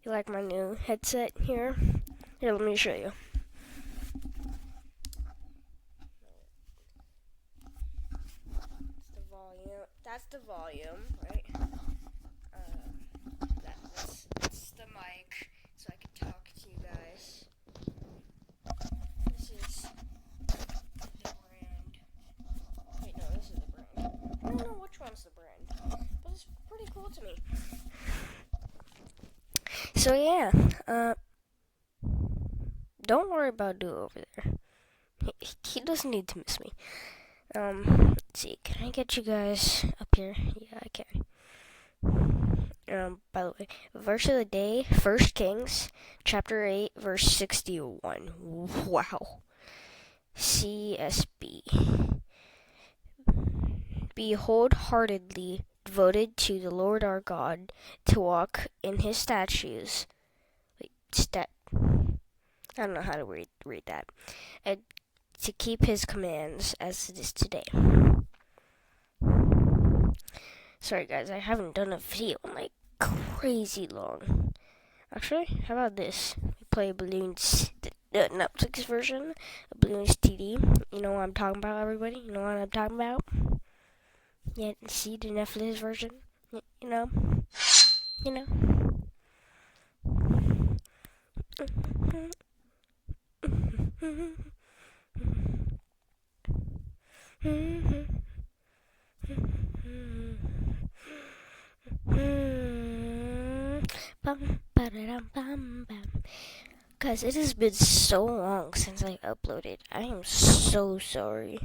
You like my new headset here? Here, let me show you. That's the volume, right? That's the mic, so I can talk to you guys. This is the brand. Wait, no, this is the brand. I don't know which one's the brand, but it's pretty cool to me. So yeah, don't worry about Duo over there. He doesn't need to miss me. Let's see, can I get you guys up here? Yeah, I can. By the way, verse of the day, 1 Kings, chapter 8, verse 61. Wow. CSB. Be wholeheartedly devoted to the Lord our God, to walk in his statutes. I don't know how to read that. And to keep his commands as it is today. Sorry guys, I haven't done a video in like crazy long. Actually, how about this? We play Bloons, the Netflix version of Bloons TD. You know what I'm talking about, everybody? You know what I'm talking about? Yeah, see the Netflix version? You know? You know? Guys, it has been so long since I uploaded. I am so sorry.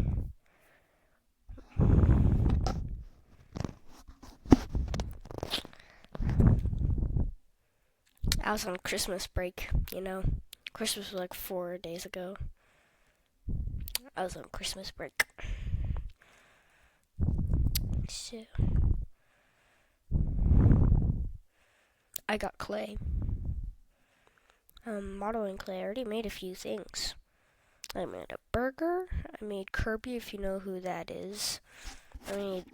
I was on Christmas break, you know. Christmas was like 4 days ago. I was on Christmas break. So I got clay. Modeling clay. I already made a few things. I made a burger. I made Kirby, if you know who that is. I made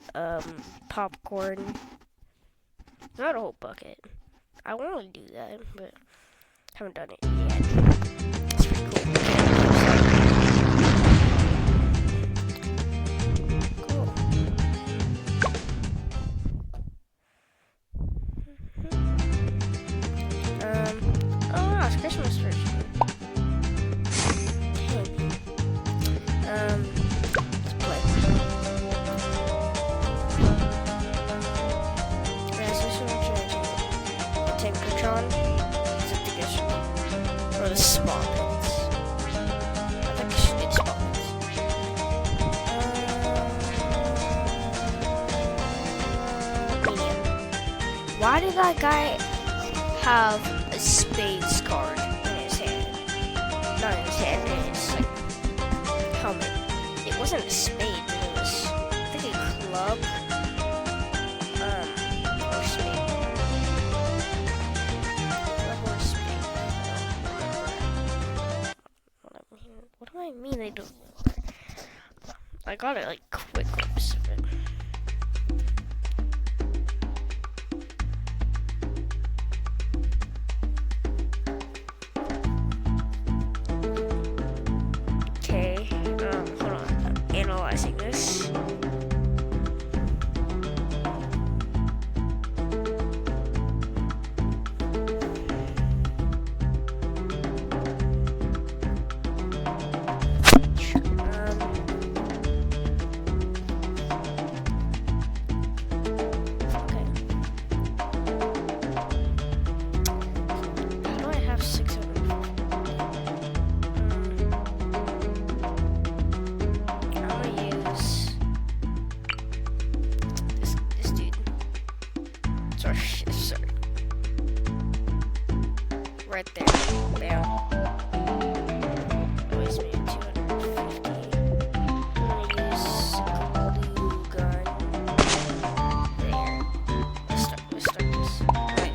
popcorn. Not a whole bucket. I want to do that, but haven't done it yet. It's pretty cool. Cool. Oh wow, it's Christmas version. Let's play. Temperature, or the small pits. I think I should get small pits. Medium. Why did that guy have a spades card in his hand? Not in his hand, in his like helmet. It wasn't a spade, but it was, I think, a club. Or spade. What do I mean I don't know? I got it like quick clips of it. Okay, hold on. I'm analyzing this. Sorry. Right there. Bam. Always made 250. I'm gonna use a glue gun. There. Let's start this. Right.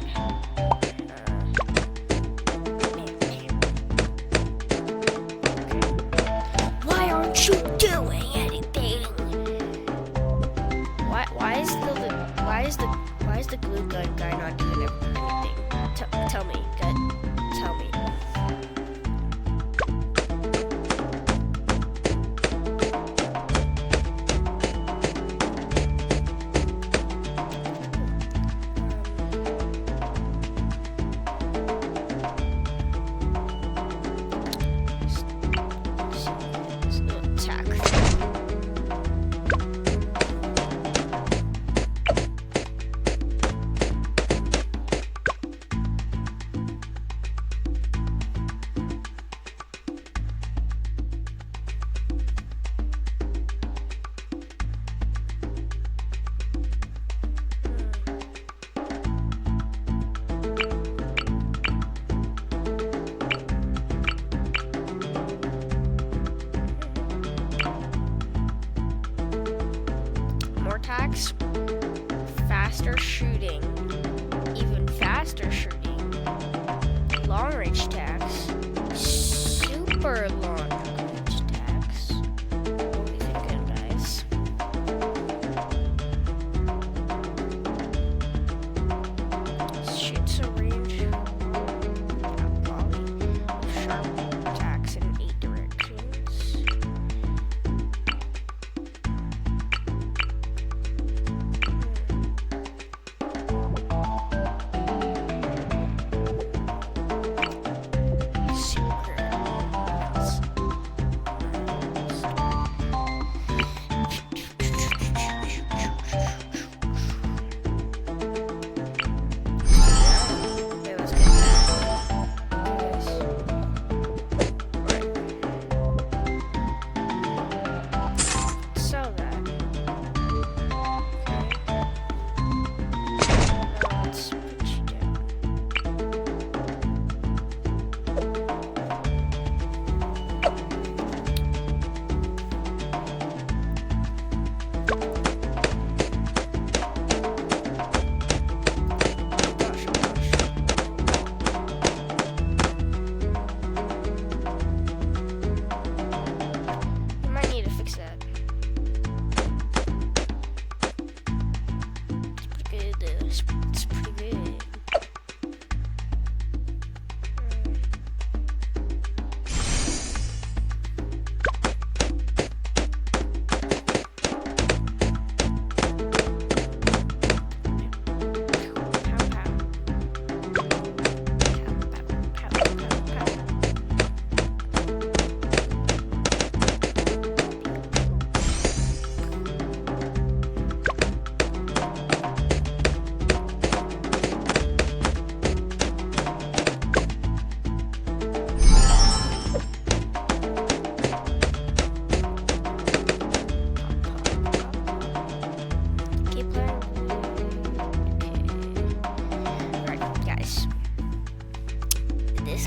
Why aren't you doing anything? Why is the glue gun guy not doing anything? Tell me.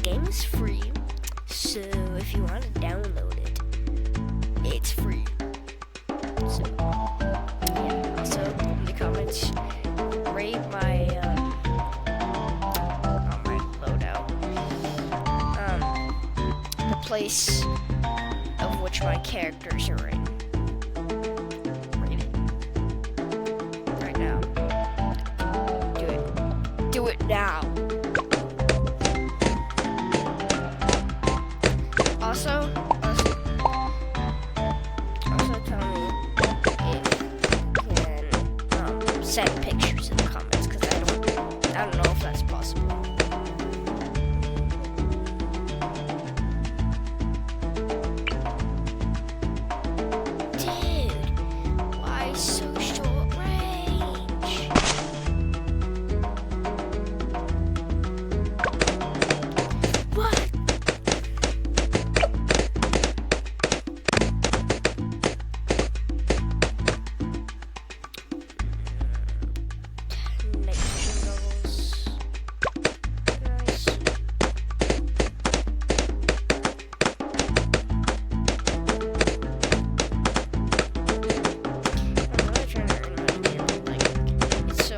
game is free, so if you want to download it, it's free. So yeah. Also in the comments, rate my loadout, the place of which my characters are in. Rate it right now. Do it. Do it now. Also tell me if you can send pictures in the comments, because I don't know if that's possible. Dude, why so short range? What? Night vision goggles. Nice. I'm really trying to earn money here. Like, it's so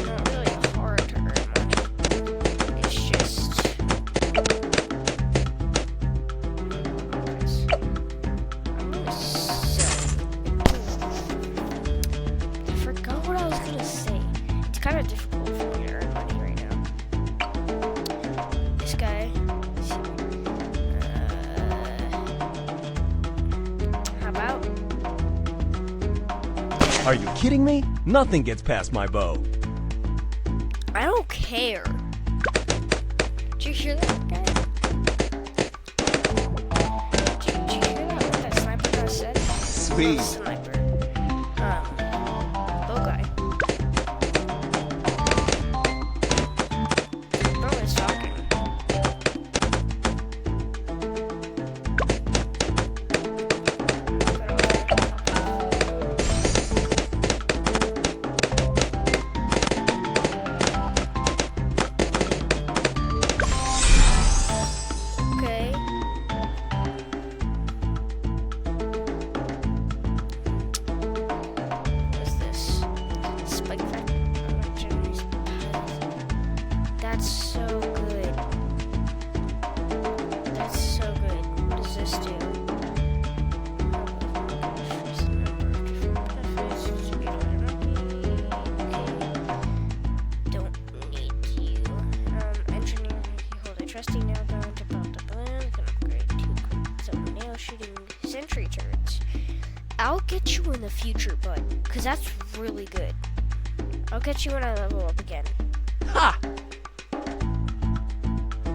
not really hard to earn money. It's just I'm gonna sell. I forgot what I was gonna say. It's kind of difficult for me to earn money right now. This guy. How about? Are you kidding me? Nothing gets past my bow. I don't care. Did you hear that guy? Did you hear that? What that sniper guy said? Sweet. Not sniper. Little guy. Bro is talking. Okay. What's this? Spike factor. That's so good. That's so good. What does this do? Don't need you. Engineer, hold a trusty nail gun to pop the balloon. Can upgrade to some nail shooting sentry turrets. I'll get you in the future, bud, because that's really good. I'll get you when I level up again. Ha!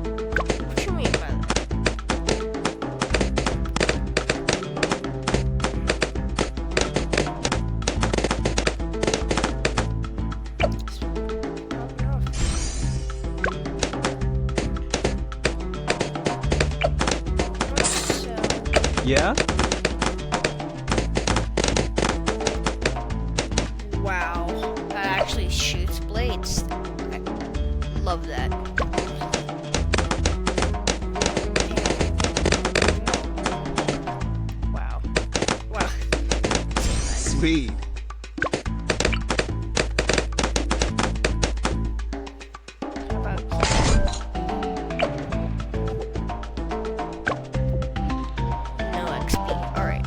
What you mean by that? Yeah? Wow, that actually shoots blades. I love that. Wow. Wow. Sweet. How about no XP? Alright.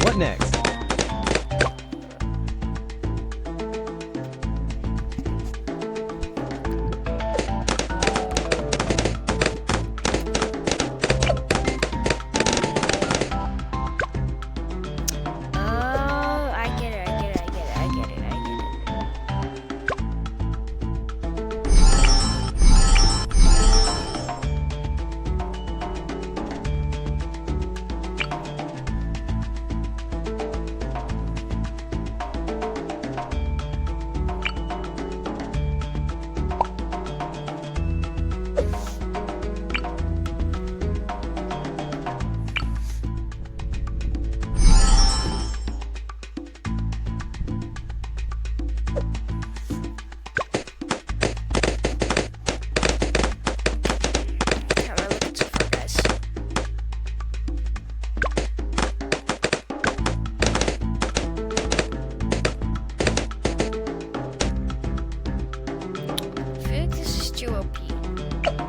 What next?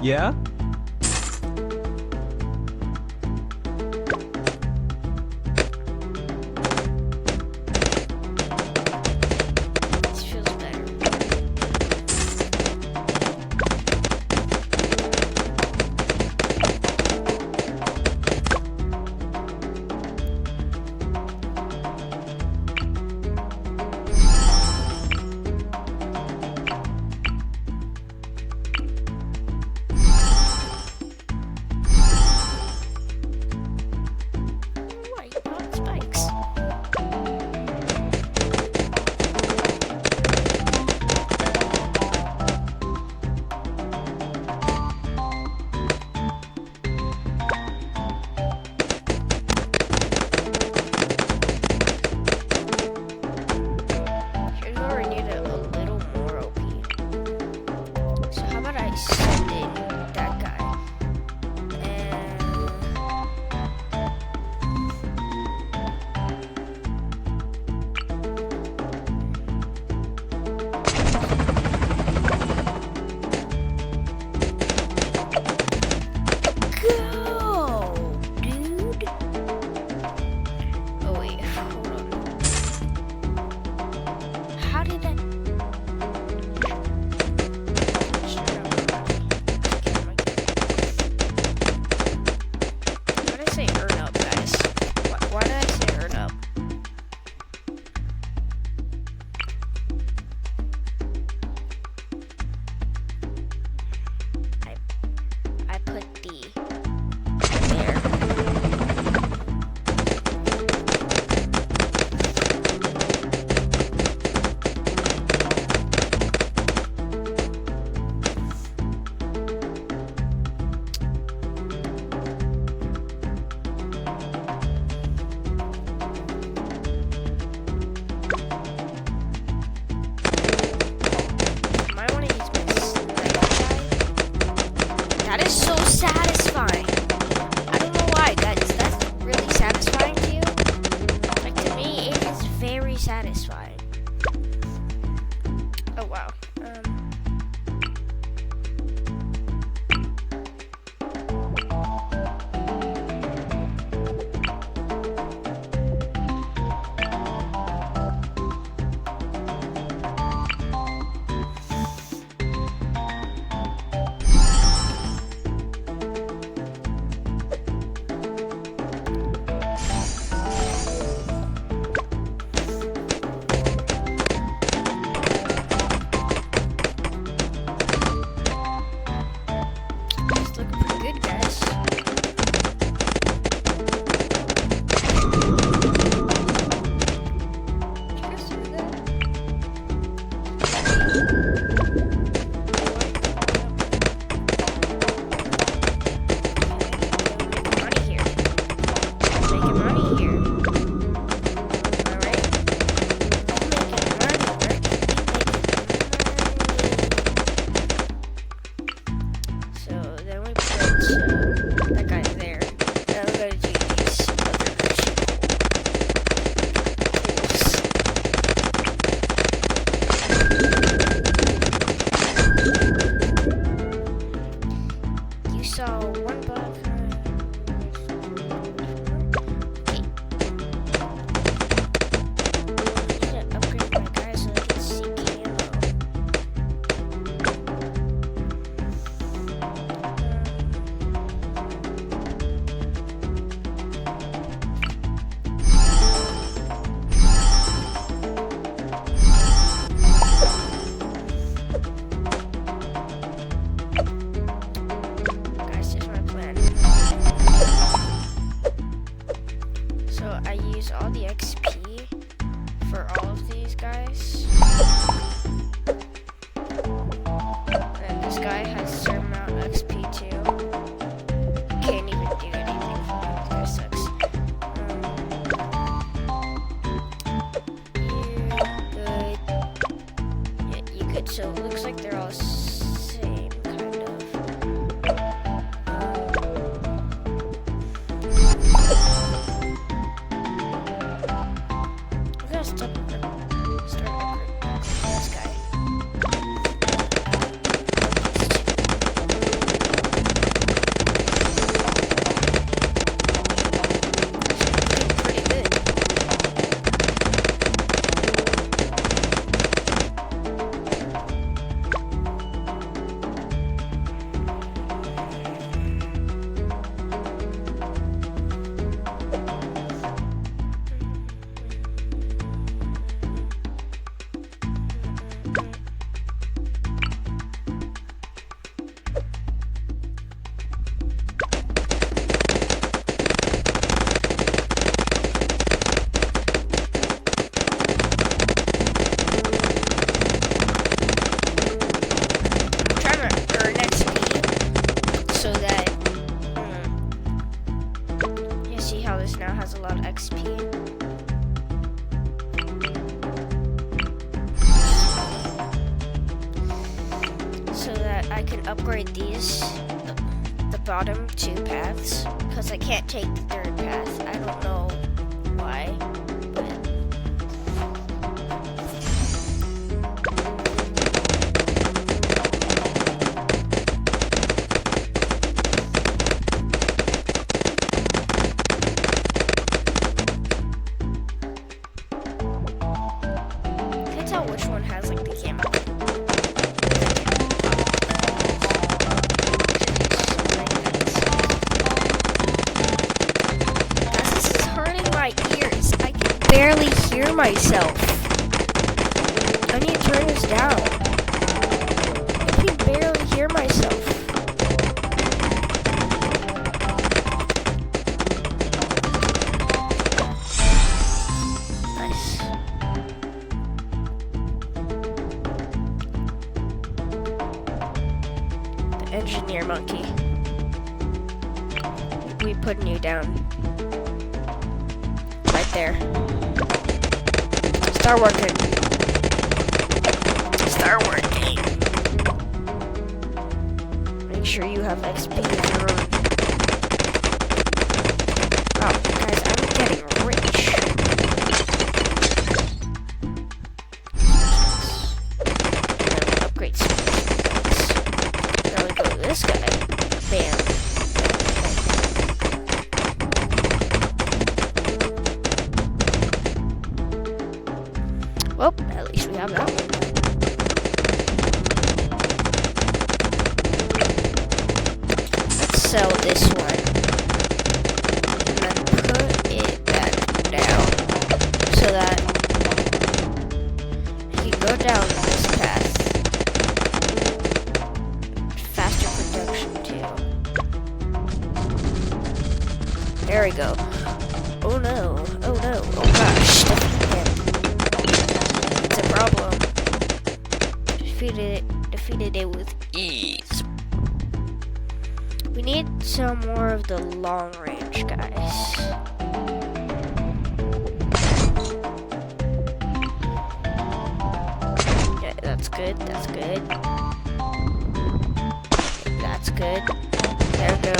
Yeah? This feels better. Why not spikes? Here's where we need it a little more OP. So how about I send in that guy? And go, dude. Oh wait, hold on. How did I? Why did I say earn up, guys? Why did I say earn up? I put the there. Might want to use my sniper guy. That is so satisfying. I don't know why, guys. That's really satisfying to you. Like to me, it is very satisfying. Oh wow. It's looking pretty good, guys. Did you guys see that? Making money here. Making money here. Alright. Making money. We're So then we put that guy there. Then we're gonna do these other tools. You saw one bug. Okay. I need to upgrade my guy so I can see camo. Guys, here's my plan. So I use all the XP for all of these guys. And this guy has a certain amount of XP too. Can't even do anything for him. This guy sucks. You good. So it looks like they're all same, kind of. We're gonna start this guy. I can upgrade these, the bottom two paths, because I can't take the third path. I don't know why, but I can tell which one has like the camera. Barely hear myself. I need to turn this down. I can barely hear myself. Nice. The engineer monkey. We putting you down. Right there. Start working. Start working. Make sure you have XP of your own. Wow, guys, I'm getting rich. Upgrade some guys. Now we go to this guy. Bam. Well, at least we have that one. Let's sell this one. And then put it back down. So that we can go down this path. Faster production too. There we go. Oh no. Oh no. Oh gosh. Problem. Defeated it with ease. We need some more of the long range guys. Yeah, that's good. That's good. That's good. There we go.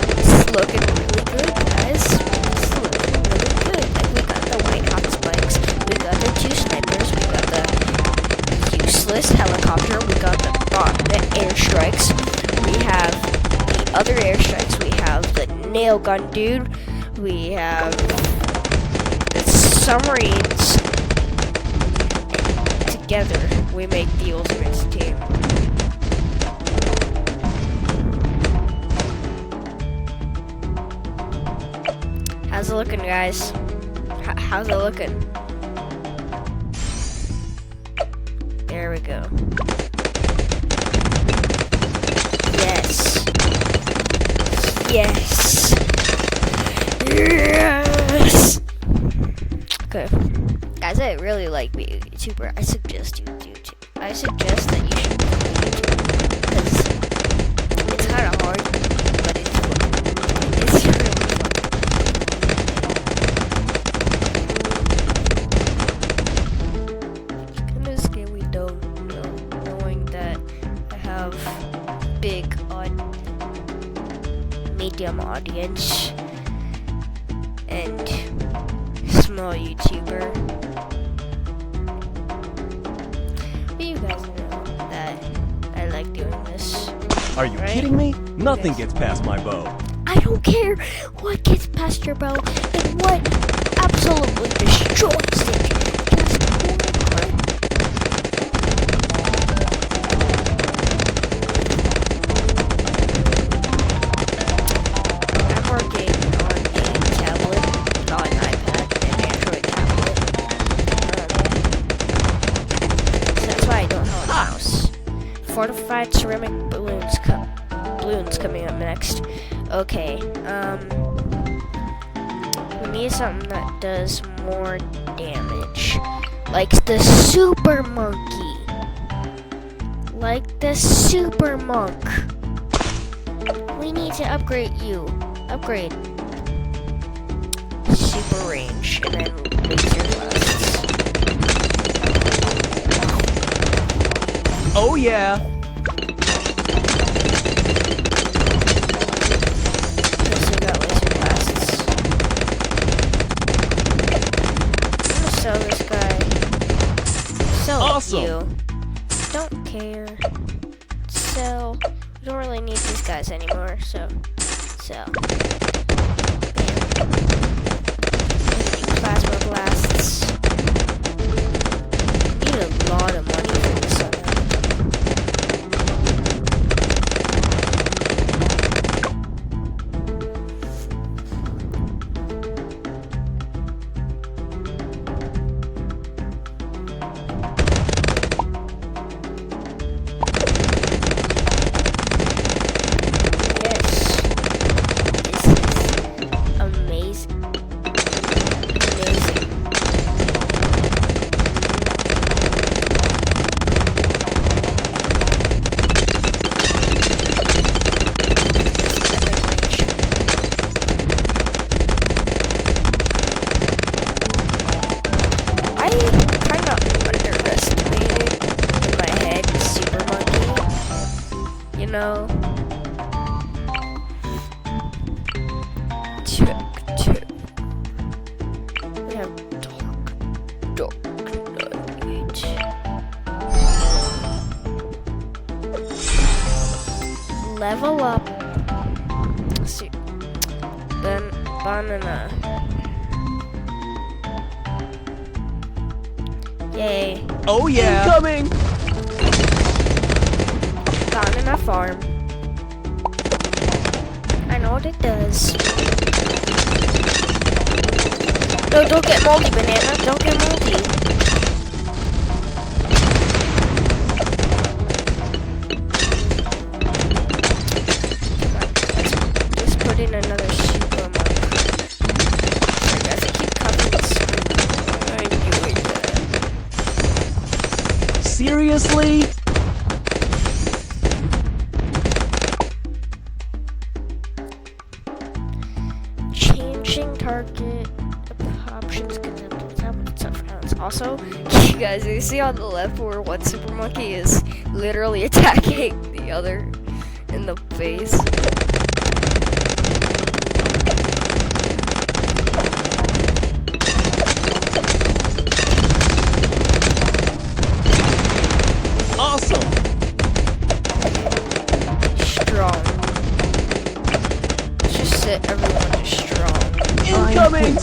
It's looking really good, guys. It's looking really good. We got the white hot spikes. We got the two snipers. We got the useless helicopter. We got the airstrikes. We have the other airstrikes. We have the nail gun dude. We have the submarines. Together, we make the ultimate team. How's it looking, guys? How's it looking? There we go. Yes. Yes. Yes. Okay. Guys, I really like being a YouTuber. I suggest you do too. I suggest that you should become a YouTuber. Because it's kind of hard, but it's fun. It's really fun. Big medium audience and small YouTuber. But you guys know that I like doing this. Are you kidding me? Nothing gets past my bow. I don't care what gets past your bow and what absolutely destroys it. Fortified ceramic balloons coming up next. Okay, we need something that does more damage. Like the super monkey. Like the super monk. We need to upgrade you. Upgrade. Super range and then laser blasts. Oh yeah. Also got laser blasts. I'm gonna sell this guy. Sell Awesome. you. Don't care. Sell. We don't really need these guys anymore, so sell. Bam. Plasma blasts. Need a lot of money for this one. Amazing. I kind of underestimated in my head Super Monkey. You know? We have dark night. Level up. See, then banana. Yay! Oh yeah. Incoming. Banana farm. I know what it does. No, don't get moldy, banana. Don't get moldy. Let's put in another super monk. Sorry guys, I keep covering this. I'm doing that. Seriously? Changing target options can also, you guys, you see on the left where one super monkey is literally attacking the other in the face. Awesome. Strong. Let's just set everyone to strong. Incoming.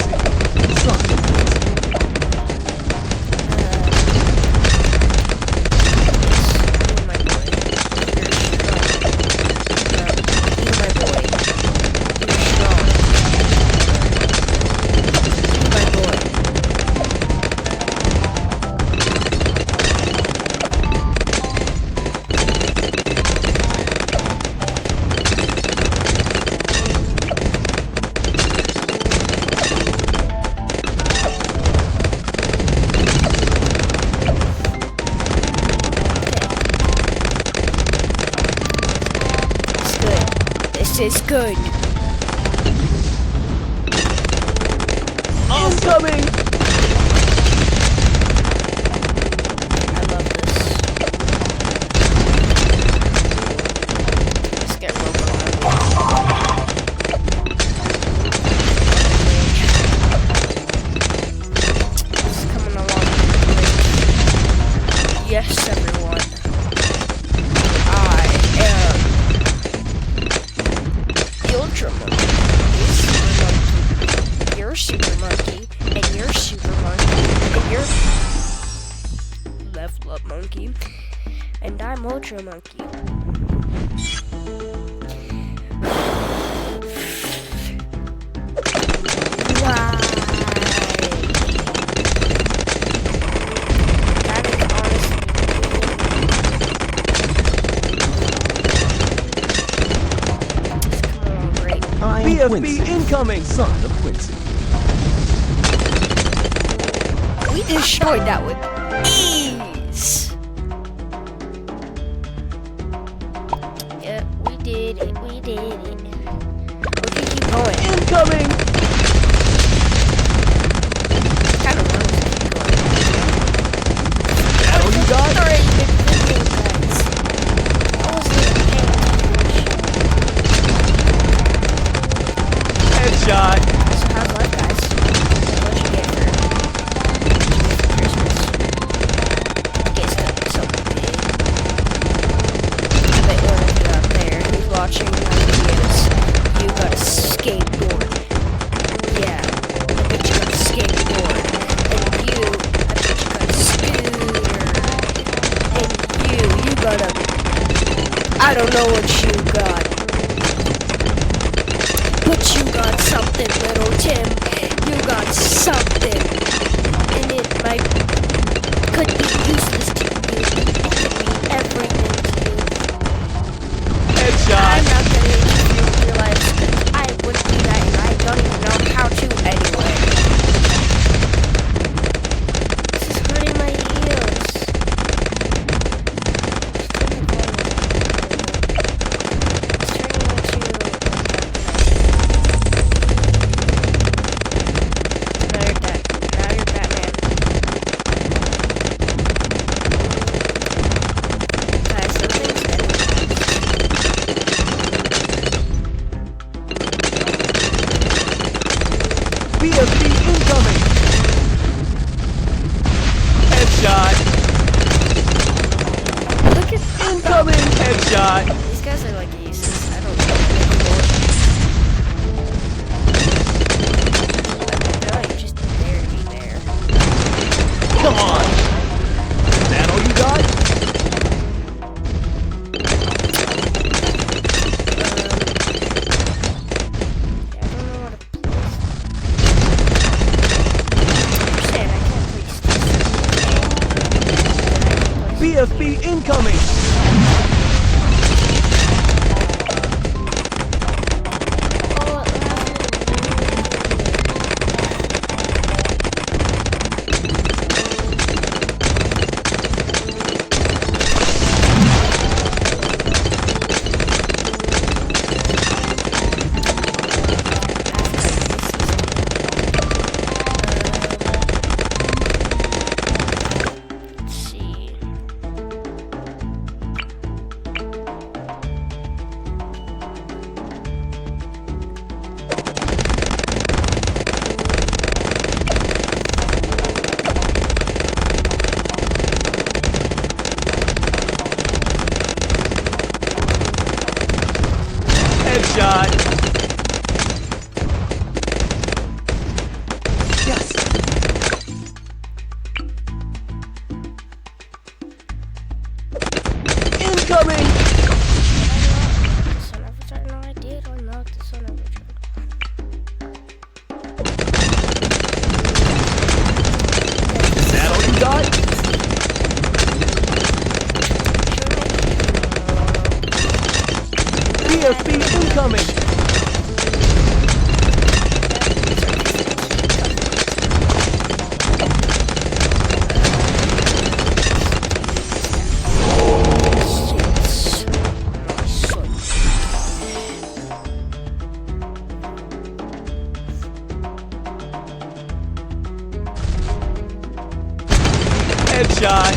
This is good. Incoming. I love this. Let's get Robo on. It's coming along. Yes, everyone. I am the Ultra Monkey. You're Super Monkey. And you're Super Monkey. And you're Level Up Monkey. And I'm Ultra Monkey. Why? That is honestly it's coming along great. BFB incoming. Son of Quincy. We destroyed that with ease. Yep, we did it. We did it. We can keep going. Incoming. Kind of want to keep going. Oh, you got Alright, good video, guys. I don't know what you got. But you got something, little Tim. You got something. And it might could be useless to you. It could be everything to you. Headshot. I'm not gonna use you in real life because I wouldn't do that and I don't even know how to anyway. This is hurting my ears. BFB incoming! Headshot. Look at Incoming! Headshot. these guys are like aces. I don't know anymore. No, you're just there to be there. Come on! Is that all you got? Yeah, I don't know what to place. I'm saying I can't place this. BFB incoming! Oh, it let's see. Headshot. Yes! Incoming! The son of a gun. No, I did unlock the son of a gun. Is that all you got? BFB incoming! Headshot.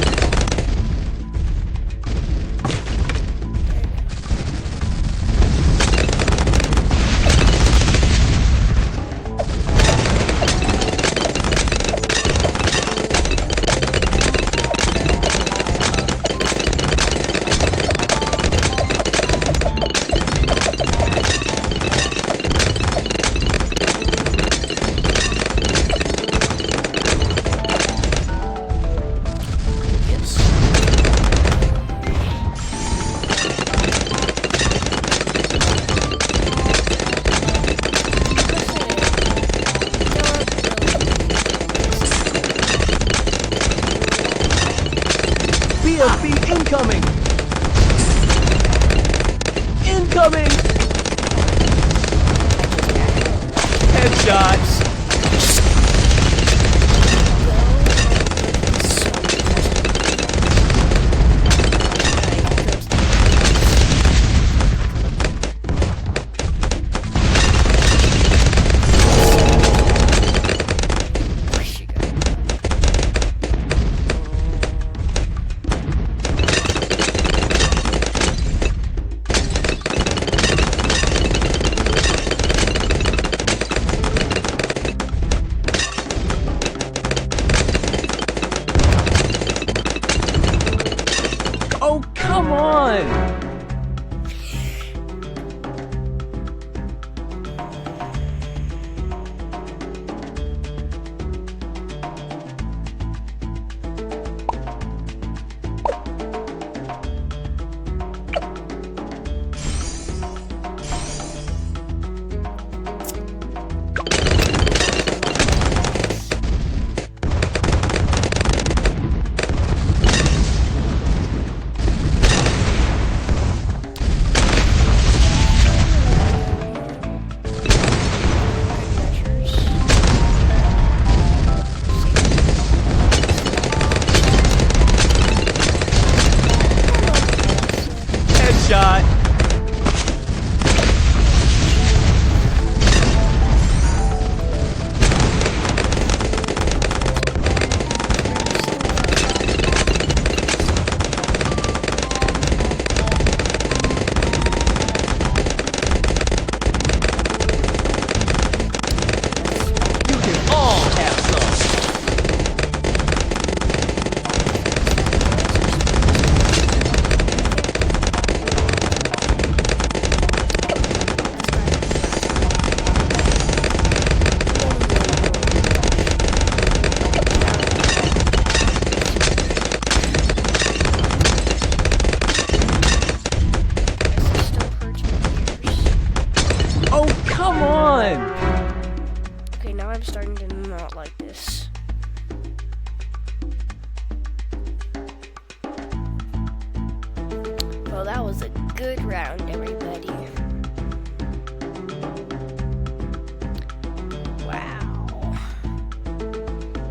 BFB incoming! Incoming! Headshots. Oh, come on! Well, that was a good round, everybody. Wow.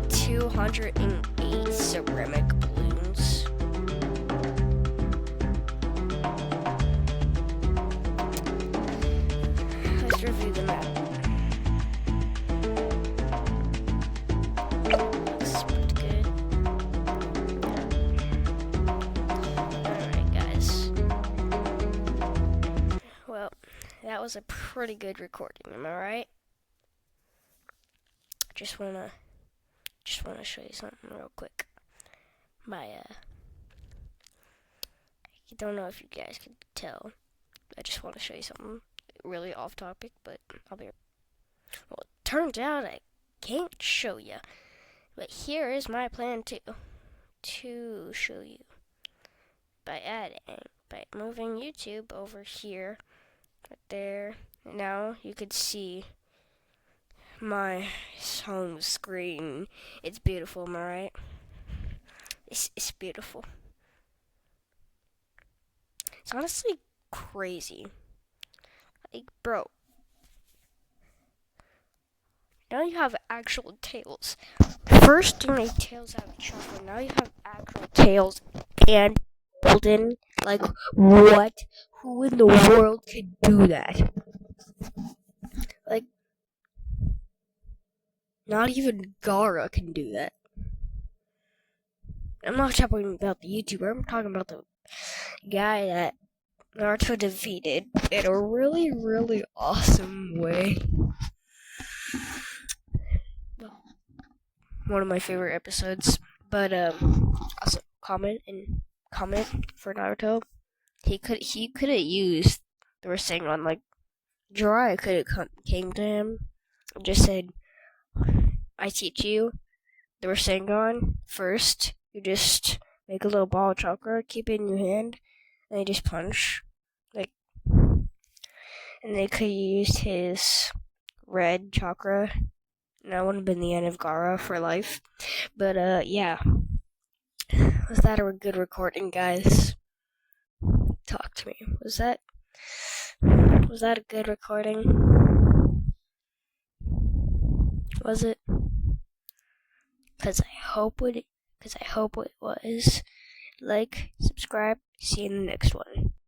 208 ceramic balloons. Let's review the map. Looks pretty good. Alright, guys. Well, that was a pretty good recording, am I right? Just wanna show you something real quick. I don't know if you guys can tell. I just want to show you something really off topic, but I'll be. Well, it turns out I can't show you, but here is my plan to show you by moving YouTube over here, right there. And now you could see my home screen. It's beautiful, am I right? It's beautiful. It's honestly crazy. Like, bro. Now you have actual tails. First you made tails out of chocolate. Now you have actual tails and golden. Like, what? Who in the world could do that? Like, not even Gara can do that. I'm not talking about the YouTuber. I'm talking about the guy that Naruto defeated in a really, really awesome way. One of my favorite episodes. But also comment for Naruto. He could have used the Rasengan. Like, Jiraiya could have came to him and just said, "I teach you the Rasengan first. You just make a little ball of chakra, keep it in your hand, and you just punch." Like, and they could have used his red chakra. And that would have been the end of Gara for life. But yeah. Was that a good recording, guys? Talk to me. Was that a good recording? Was it? Because I hope it was. Like, subscribe, see you in the next one.